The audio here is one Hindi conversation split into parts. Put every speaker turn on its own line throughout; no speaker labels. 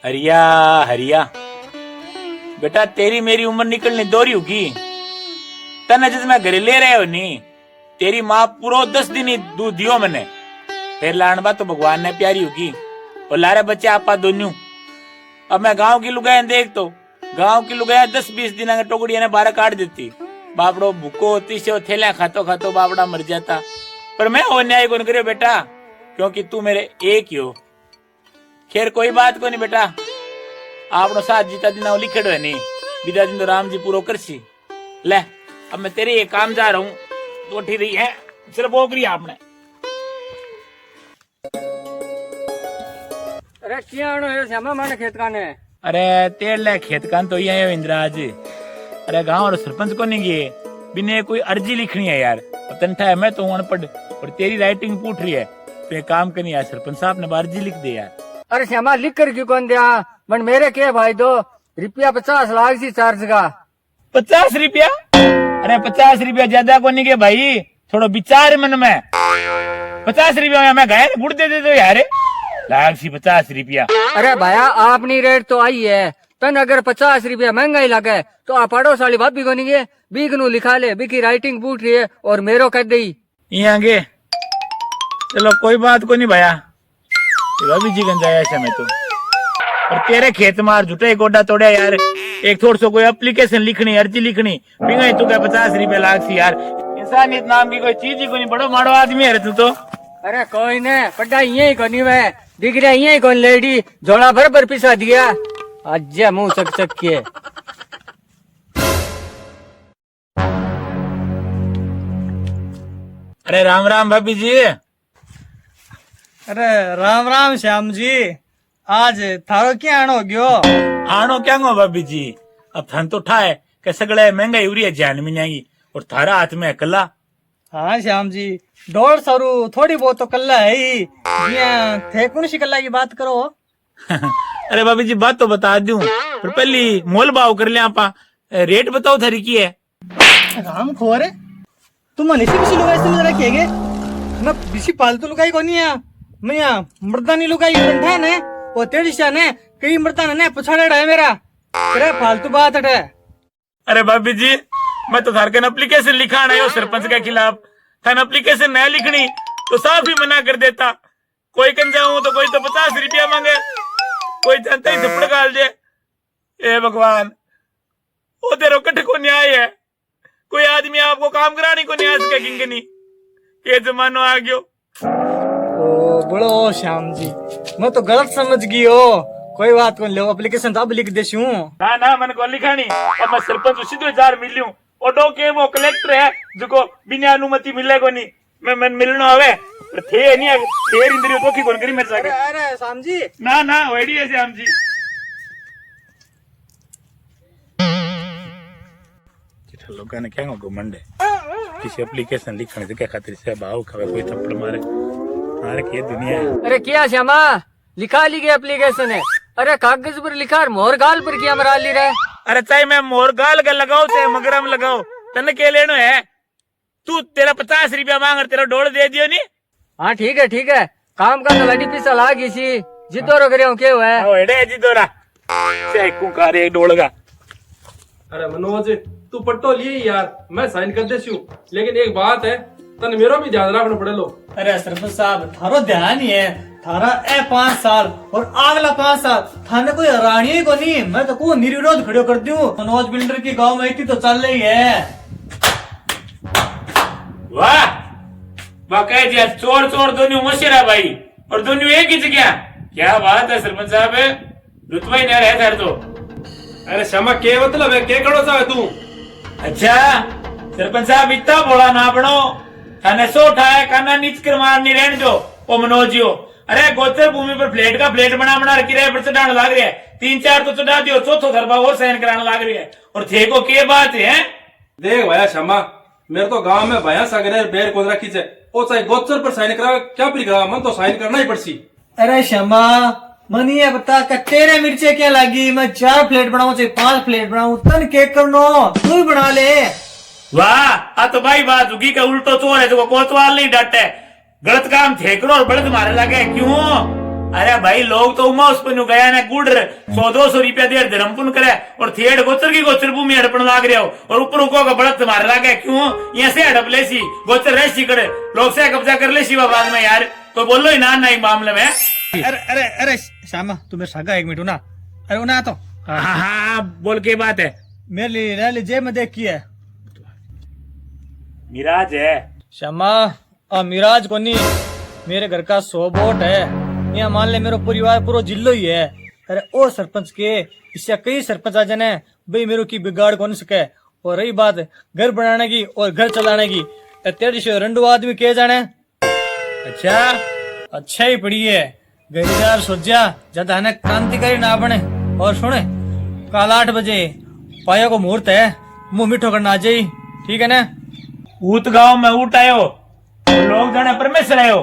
हरिया हरिया बेटा, तेरी मेरी उम्र निकलनी दोरी होगी। तने जिस मैं घरे ले रहे हो नी, तेरी माँ पूरा 10 दिन ही दूध दियो मैंने। फिर लानबा तो भगवान ने प्यारी होगी और लारे बच्चे आपा दोनों। अब मैं गांव की लुगाई देख तो गांव की लुगाई 10-20 दिन अगर टोकड़िया ने बारह काट देती, बापड़ो भूको होती से थैलियां खातो खातो बापड़ा मर जाता। पर मैं वो न्याय कौन करियो बेटा, क्योंकि तू मेरे एक ही हो। खैर कोई बात को नहीं बेटा, आपनो साथ जीता दिन लिखेड़ो है नहीं, बीता दिन तो राम जी पूरा करसी। ले अब मैं तेरे ये काम जा रहा हूँ, तो ठीक रही है सिर्फ बोकरी आपने।
अरे क्या है श्यामा माने खेत काने?
अरे तेड़ ले खेत कान तो ये है इंदिरा आज। अरे गांव और सरपंच को नहीं गए, बिना कोई अर्जी लिखनी है यार। तनठा है मैं तो अनपढ़ और तेरी राइटिंग पूछ रही है, तो एक काम करनी यार, सरपंच साहब ने अर्जी लिख दे यार।
अरे श्यामा लिख कर क्यों कौन दिया? मन मेरे के भाई दो रुपया 50 लाख सी चार्ज का।
50 रुपया? अरे 50 रुपया ज्यादा को नहीं के भाई, थोड़ा विचार मन में। 50 रुपया मैं गया गुड़ दे दो यार, लाख सी 50 रुपया।
अरे भैया आपनी रेट तो आई है, तन अगर 50 रुपया महंगाई लगे तो आप पड़ोस वाली भाभी को नहीं गए बीक नू लिखा ले, बीकी राइटिंग पूछ रही है और मेरो कर दी
यहाँ गे। चलो कोई बात को नहीं भैया, भाभी जी गंजाया ऐसा मैं तो। और तेरे खेत मार झूठे गोडा तोड़े यार, एक थोड़ा सा कोई एप्लीकेशन लिखनी, अर्जी लिखनी, पिंगा तू क्या 50 रुपया लाख सी यार। इंसानियत नाम की कोई चीज ही को नहीं, बड़ो माड़ो आदमी है तू तो।
अरे कोई ने पढ़ा यही को नहीं, मैं डिग्री यही कौन लेडी झोला भर पिसा दिया आज मुंह चक के।
अरे राम राम भाभी जी।
अरे राम राम श्याम जी, आज थारो क्या आनो गयो?
आनो क्या गो भाभी जी, अब थन तो ठाए के सगले महंगाई उरी है जान में नहीं, और थारा हाथ में कला।
हाँ श्याम जी, 150 रू थोड़ी बहुत तो कल्ला है ही, थे कौन सी कल्ला की बात करो?
अरे भाभी जी बात तो बता दूं, पर पहली मोल भाव कर लिया आपा, रेट बताओ थारी की है।
राम खोरे, तुम निसी बिसी लुगाई समझ रखेगे? मैं बिसी पालतू लुगाई को नहीं है, मैं यहाँ मर्दानी लुगाई है ने, वो तेरी शान है, कई मर्दान ने पछाड़ा है मेरा। अरे फालतू बात है।
अरे भाभी जी मैं तो थारकन एप्लीकेशन लिखा है सरपंच के खिलाफ, थान एप्लीकेशन नहीं लिखनी तो साफ ही मना कर देता। कोई कन जाऊं तो कोई तो 50 रुपया मांगे, कोई जनता ही थप्पड़ गाल दे। ए भगवान, वो तेरो कट को न्याय है, कोई आदमी आपको काम कराने को न्याय सके किंगनी, ये जमानो आ गयो।
ओ बड़ो श्याम जी, मैं तो गलत समझ गई हो। कोई बात को लो, एप्लीकेशन तो अब लिख देसी हूँ।
ना ना मन को लिखानी, अब मैं सरपंच सीधे 1000 मिलूं, ऑटो के वो कलेक्टर है जो बिना अनुमति मिले को नहीं, मैं मन मिलना हवे पर थे नहीं, तेरी इंद्रियों तो की कौन करी मेरे साथ।
अरे श्याम जी,
ना ना वही है श्याम जी। लोगों ने क्या घुमंड है, किसी एप्लीकेशन लिखने से क्या खातिर से भाव खावे, कोई थप्पड़ मारे मारे की दुनिया है।
अरे क्या श्यामा लिखा ली गई एप्लीकेशन है? अरे कागज पर लिखा मोर गाल पर क्या मरा ली रहे?
अरे चाहे मैं मोर गाल का लगाओ चाहे मगरम लगाओ, तन के लेनो है? तू तेरा 50 रुपया मांग तेरा डोल दे दियो नहीं।
हाँ ठीक है, काम का तो लड़ी पिसा ला गई सी, जिदोरो करे क्या हुआ है?
एडे जिदोरा से कुकार एक डोल का।
अरे मनोज तू पट्टो लिए यार, मैं साइन कर देती हूँ, लेकिन एक बात है, तन मेरो भी ध्यान रखना पड़े लो।
अरे सरपंच साहब थारो ध्यान ही है, थारा ए 5 साल और अगला 5 साल थाने कोई हरानी ही को नहीं। मैं तो को निर्विरोध खड़ो कर दूं, मनोज बिल्डर की गांव में इतनी तो चल रही है।
वाह वाह, कह दिया चोर चोर दोनों मुशरा भाई, और दोनों एक ही जगह। क्या बात है सरपंच साहब, रुतबा ही नहीं रहा था तो।
अरे क्षमा के मतलब है, के कड़ो सा है तू?
अच्छा सरपंच साहब इतना बोला ना बनो, थाने सो उठाया काना नीच कर मारनी रहने दो ओ मनोजियो। अरे गोचर भूमि पर फ्लैट का फ्लैट बना किराए पर चढ़ाने लग रहे हैं, 3-4 तो चढ़ा दियो, चौथो धरबा और साइन कराने लग रही है, और थे को के बात है?
देख भैया क्षमा, मेरे तो गांव में भैया सगरे बेर को रखी से, ओ चाहे गोचर पर साइन करावे क्या परिक्रमा, मन तो साइन करना ही पड़सी।
अरे क्षमा मन ये बता का तेरे मिर्चे क्या लगी? मैं 4 फ्लैट बनाऊं चाहे 5 फ्लैट बनाऊं, तन के करनो तू ही बना ले।
वाह आ तो भाई बात होगी का उल्टो चोर है तो कोतवाल नहीं डटे, गलत काम थे करो और बड़द मारे लगे क्यों? अरे भाई लोग तो उमा उस पर गया ना गुड़ 100-200 रुपया दे धर्मपुन करे और थिएड गोचर की गोचर भूमि हड़पन लाग रहे हो और ऊपर उको का बड़त मार लागे क्यों यहाँ से हड़प ले सी गोचर रेसी करे लोग से कब्जा कर ले सी बाद में यार कोई बोलो ही ना मामले में।
अरे अरे अरे श्यामा तू मेरे सागा 1 मिनट ना। अरे उन्हें तो
हाँ बोल के बात है।
मेरे लिए रह लीजिए मैं देख की है
मिराज है।
श्यामा मिराज कोनी मेरे घर का 100 वोट है। यहाँ मान ले मेरा परिवार पूरा जिलो ही है। अरे ओ सरपंच के इससे कई सरपंच आ जाने भाई मेरे की बिगाड़ कौन सके। और रही बात घर बनाने की और घर चलाने की तेरे से रंडू आदमी के जाने। अच्छा ही पड़ी है गरीदार सोचा ज्यादा है क्रांतिकारी ना बने। और सुने कल 8 बजे पाया को मुहूर्त है मुंह मिठो करना आ जाई ठीक है ना।
ऊत गांव में ऊट आयो और लोग जाने परमेश्वर आयो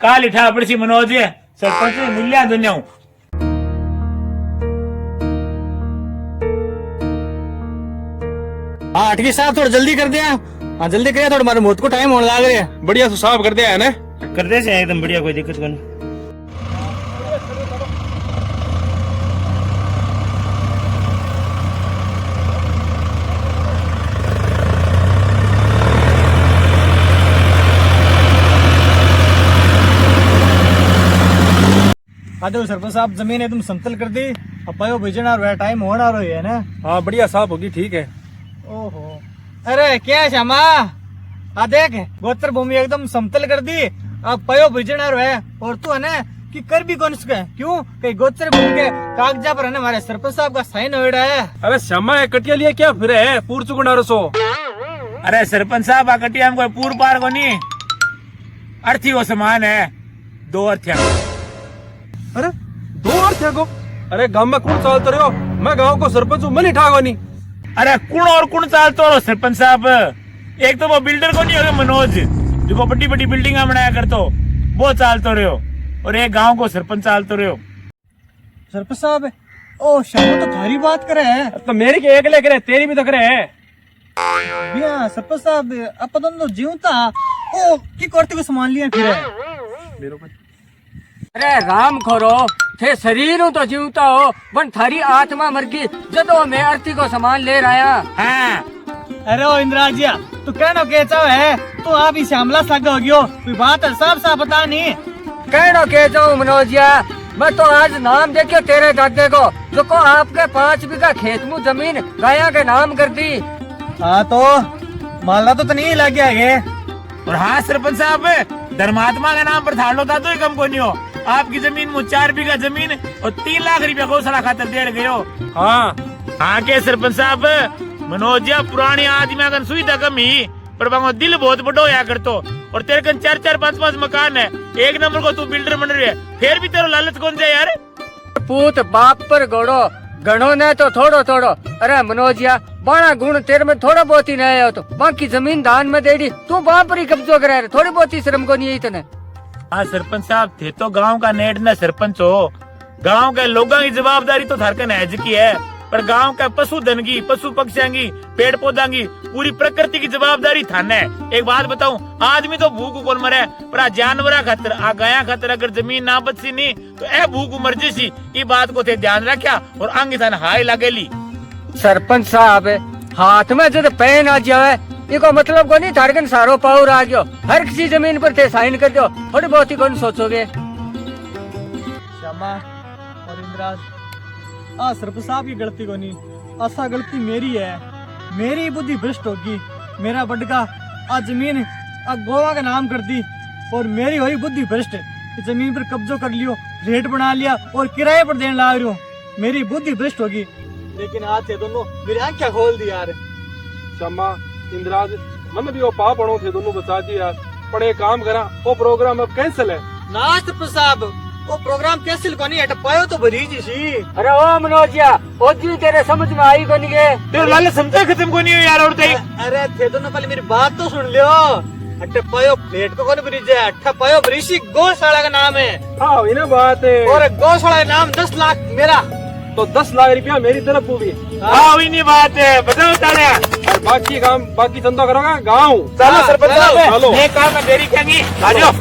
काल इठा पड़ी मनोज सरपंच मिलिया दुनिया।
हाँ ठीक है साहब थोड़ा जल्दी कर दिया। हाँ जल्दी करिए थोड़ा हमारे मुहूर्त को टाइम होने लग रहा है।
बढ़िया साफ कर दिया है ना।
कर दे से एकदम बढ़िया कोई दिक्कत नहीं। आदो सरपंच साहब जमीन एकदम समतल कर दी। अब पायो भेजना और टाइम होना रही है ना।
हाँ बढ़िया साफ होगी ठीक है।
ओहो अरे क्या श्यामा आ देख गोत्र भूमि एकदम समतल कर दी। अब पयो भेजना है और तू है ना कि कर भी कौन सके क्यों कहीं गोत्र भूमि के कागजा पर है ना हमारे सरपंच साहब का साइन हो रहा है।
अरे श्यामा कटिया लिया क्या फिर है पूर चुकना रसो।
अरे सरपंच साहब कटिया हमको पूर पार को नहीं अर्थी वो समान है 2 अर्थिया।
अरे 2 अर्थ है को। अरे गांव में कौन चालते रहे हो मैं गांव को सरपंच हूँ मैं ठाको नहीं।
अरे कुण और कुण चालतो रहो सरपंच साहब। एक तो वो बिल्डर को नहीं होगा मनोज जो बड़ी बड़ी बिल्डिंग बनाया करतो वो चालतो रहे हो और एक गांव को सरपंच चालतो रहे हो।
सरपंच साहब ओ श्यामा तो थारी बात करे है।
तो मेरी के एक ले करे तेरी भी तो करे है।
भैया सरपंच साहब अपन दोनों जीवता ओ की करते को सामान लिया फिर।
अरे राम खोरो थे शरीर तो जीवता हो बन थारी आत्मा मर गई जदो मैं आरती को सामान ले रहा।
हाँ
अरे ओ इंद्राजिया तू कहनो के चाहो है तू आप ही श्यामला सागा हो गयो कोई बात है साफ साफ बता नहीं।
कहनो के जाऊं मनोजिया मैं तो आज नाम देखियो तेरे दादे को जो को आपके 5 बीघा खेत में जमीन गाया के नाम कर दी।
हाँ तो माला तो नहीं लग गया है।
और हाँ सरपंच साहब धर्मात्मा के नाम पर थाड़ लो था तो ही कम को नहीं हो। आपकी जमीन में 4 बीघा जमीन और 3 लाख रुपया गौशाला खातर दे गए हो। हाँ के सरपंच साहब मनोज पुरानी आदमी का सुविधा कम ही पर दिल बहुत बड़ो होया करतो और तेरे कन 4-4 5-5 मकान है 1 नंबर को तू बिल्डर बन रही है फिर भी तेरा लालच कौन जाए यार।
पूत बाप पर घोड़ो घणो ने तो थोड़ो थोड़ो। अरे मनोजिया बाणा गुण तेरे में थोड़ा बहुत ही नहीं हो तो बाकी जमीन दान में दे दी तू वहां पर ही कब्जो करा रहे थोड़ी बहुत ही शर्म को नहीं है इतने।
हाँ सरपंच साहब थे तो गांव का नेट न सरपंच हो गांव के लोगों की जवाबदारी तो थारकन हैज की है पर गांव का पशुधन की पशु पक्षियों की पेड़ पौधा की पूरी प्रकृति की जवाबदारी थाने है। एक बात बताऊं आदमी तो भूख कौन मरे पर आ जानवरा खातर आ गया खातर अगर जमीन ना बची नहीं तो ए भूख मर जैसी ये बात को थे ध्यान रखा और आगे थाने हाय लगेली।
सरपंच साहब हाथ में जब पेन आ जाए इको मतलब को नहीं थारकन सारो पावर आ गयो हर किसी जमीन पर थे साइन कर दो थोड़ी बहुत ही कौन सोचोगे।
श्यामा और इंद्राज आ सरपंच साहब की गलती को नहीं ऐसा गलती मेरी है मेरी बुद्धि भ्रष्ट होगी मेरा बड़का आ जमीन आ गोवा का नाम कर दी और मेरी हुई बुद्धि भ्रष्ट जमीन पर कब्जो कर लियो रेट बना लिया और किराए पर देने लग रही हूँ मेरी बुद्धि भ्रष्ट होगी। लेकिन आज थे दोनों मेरी आंखें खोल दी यार।
श्यामा इंद्राज मन भी वो पाप बनो थे दोनों बचा दिया यार पर एक काम करा वो प्रोग्राम अब कैंसिल है
ना सरपंच साहब वो प्रोग्राम कैंसिल को नहीं हट पायो तो भरी जी सी।
अरे ओ मनोजिया ओ जी तेरे समझ में आई को नहीं है
तेरे लाल समझा खत्म को नहीं हो यार। और
अरे थे दोनों पहले मेरी बात तो सुन लियो अट्ठे पायो प्लेट को कौन ब्रिज है अट्ठा पायो ब्रिशी गौशाला का नाम है।
हाँ वही ना बात है
और गौशाला का नाम 10 लाख मेरा
तो 10 लाख रुपया मेरी तरफ को भी।
हाँ वही नहीं बात है बताओ ताले
और बाकी काम बाकी धंधा करोगा गाँव
चलो सरपंच साहब
चलो
ये काम में देरी करेंगी आ जाओ।